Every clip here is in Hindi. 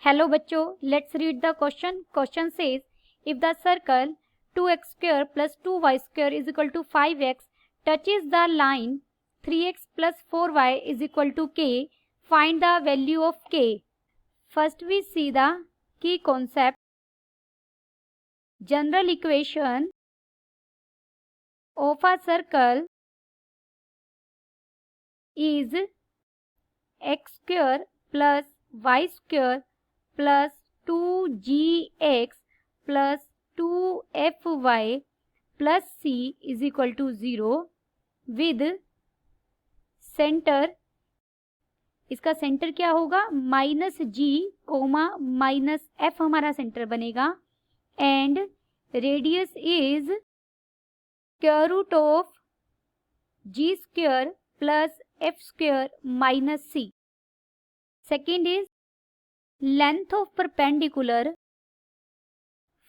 हेलो बच्चों, let's read the question. Question says if the circle 2x square plus 2y square is equal to 5x touches the line 3x plus 4y is equal to k, find the value of k. First we see the key concept. General equation of a circle is x square plus y square plus 2gx plus 2fy plus c is equal to 0 with centre. इसका सेंटर क्या होगा? Minus G comma minus F हमारा सेंटर बनेगा. And radius is square root of G square plus F square minus C. Second is length of perpendicular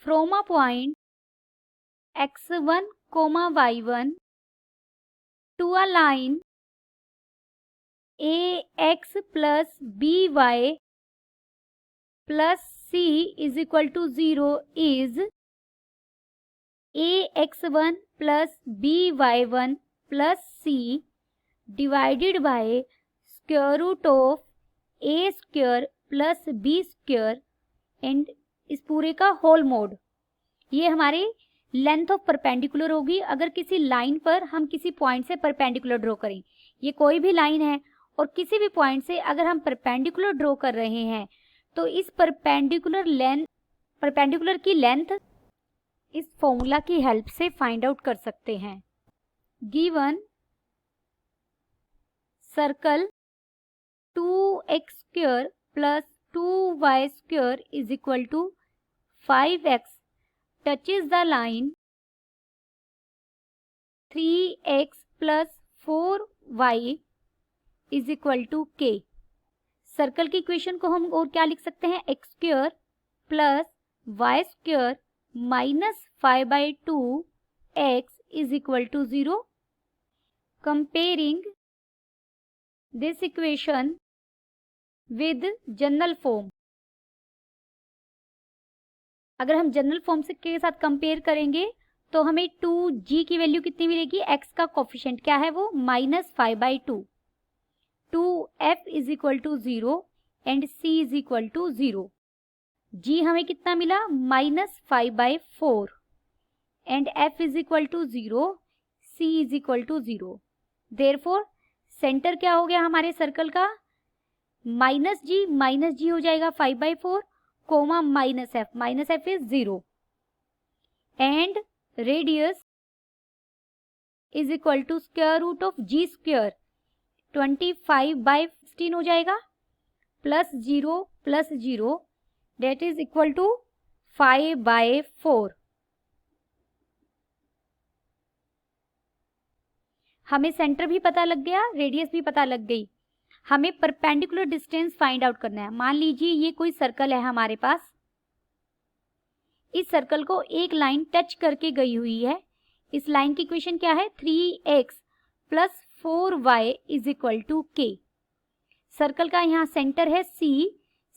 from a point x1 comma y1 to a line ax plus by plus c is equal to 0 is ax1 plus by1 plus c divided by square root of a square plus b square and इस पूरे का होल मोड. ये हमारे लेंथ ऑफ परपेंडिकुलर होगी अगर किसी लाइन पर हम किसी पॉइंट से परपेंडिकुलर ड्रॉ करें. ये कोई भी लाइन है और किसी भी पॉइंट से अगर हम परपेंडिकुलर ड्रॉ कर रहे हैं तो इस परपेंडिकुलर की लेंथ इस फॉर्मूला की हेल्प से फाइंड आउट कर सकते हैं. Given circle 2x square plus 2y square is equal to 5x touches the line 3x plus 4y is equal to K. Circle की इक्वेशन को हम और क्या लिख सकते हैं? X square plus Y square minus 5/2 X is equal to 0. Comparing this equation with general form. अगर हम जनरल फॉर्म से के साथ कंपेयर करेंगे तो हमें 2g की वैल्यू कितनी मिलेगी? x का कोफिशिएंट क्या है? वो minus 5/2. 2f is equal to 0 and c is equal to 0. g हमें कितना मिला? Minus 5/4 and f is equal to 0, c is equal to 0. Therefore centre क्या हो गया हमारे सर्कल का? माइनस जी हो जाएगा 5/4 comma minus F is 0 and radius is equal to square root of G square 25/16 हो जाएगा plus 0 that is equal to 5/4. हमें सेंटर भी पता लग गया, रेडियस भी पता लग गई. हमें परपेंडिकुलर डिस्टेंस फाइंड आउट करना है. मान लीजिए ये कोई सर्कल है हमारे पास. इस सर्कल को एक लाइन टच करके गई हुई है. इस लाइन की इक्वेशन क्या है? 3x plus 4y is equal to K. Circle का यहाँ सेंटर है C.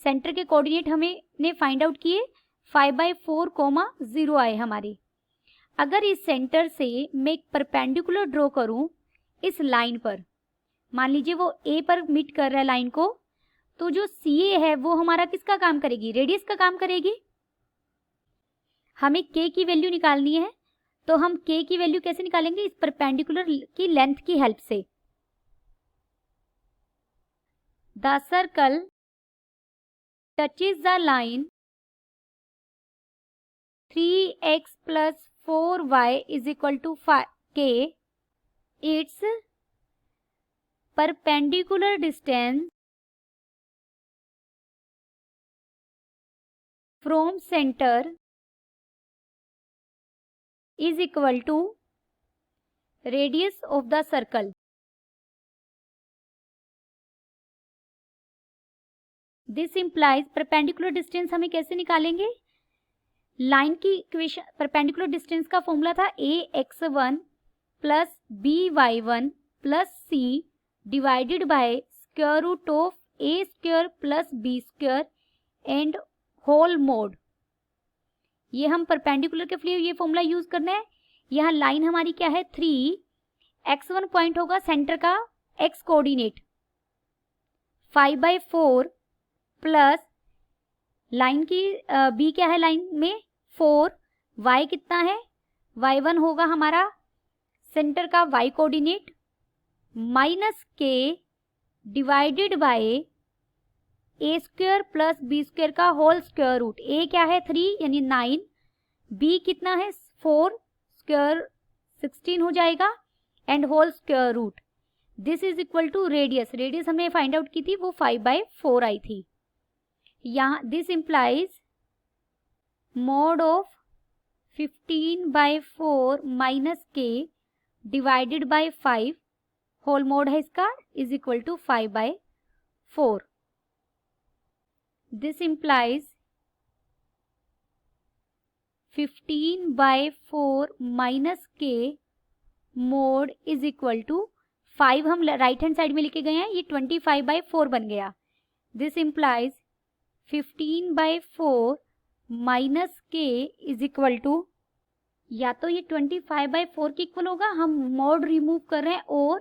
सेंटर के कोऑर्डिनेट हमने फाइंड आउट किए 5/4 कोमा 0 आए हमारे. अगर इस सेंटर से मैं एक परपेंडिकुलर ड्रॉ करूं इस लाइन पर, मान लीजिए वो A पर मीट कर रहा है लाइन को, तो जो CA है वो हमारा किसका काम करेगी? रेडियस का काम करेगी. हमें K की वैल्यू निकालनी है तो हम K की वैल्यू कैसे निकालेंगे? इस परपेंडिकुलर की लेंथ की हेल्प से. The circle touches the line 3x plus 4y is equal to k. Its perpendicular distance from center is equal to radius of the circle. This implies perpendicular distance हमें कैसे निकालेंगे? लाइन की इक्वेशन परपेंडिकुलर डिस्टेंस का फॉर्मूला था ax1 plus by1 plus c divided by square root of a square plus b square and whole mod, ये हम परपेंडिकुलर के लिए ये फॉर्मूला यूज करना है। यहाँ लाइन हमारी क्या है 3, x1 पॉइंट होगा सेंटर का x कोऑर्डिनेट 5/4 प्लस लाइन की b क्या है लाइन में 4, y कितना है y1 होगा हमारा सेंटर का y coordinate minus k divided bye a square plus b square का होल स्क्वायर रूट। a क्या है 3 यानी 9, b कितना है 4, स्क्वायर 16 हो जाएगा and whole square root. This is equal to radius, radius हमने फाइंड आउट की थी वो 5/4 आई थी। यहाँ this implies mod of 15/4 minus k divided by 5 whole mod है इसका is equal to 5/4। This implies 15/4 minus k mod is equal to 5 हम राइट हैंड साइड में लिखे गए हैं, ये 25/4 बन गया। This implies 15/4 minus k is equal to, या तो ये 25/4 के इक्वल होगा, हम मोड रिमूव कर रहे हैं, और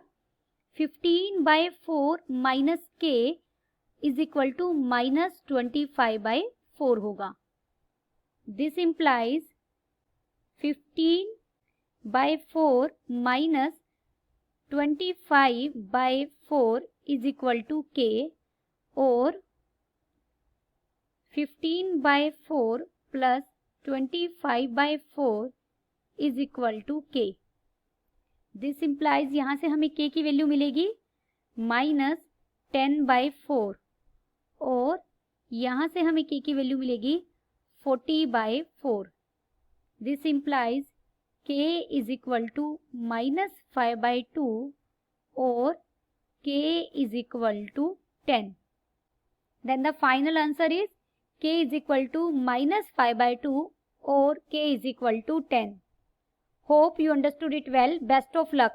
15/4 minus k is equal to minus 25/4 होगा। This implies 15/4 minus 25/4 is equal to k, और 15/4 plus 25/4 is equal to k। This implies यहाँ से हमें k की वैल्यू मिलेगी माइनस 10/4, और यहाँ से हमें k की वैल्यू मिलेगी 40/4। This implies k is equal to minus 5/2 और k is equal to 10। Then the final answer is k is equal to minus 5/2 और k is equal to 10। Hope you understood it well. Best of luck.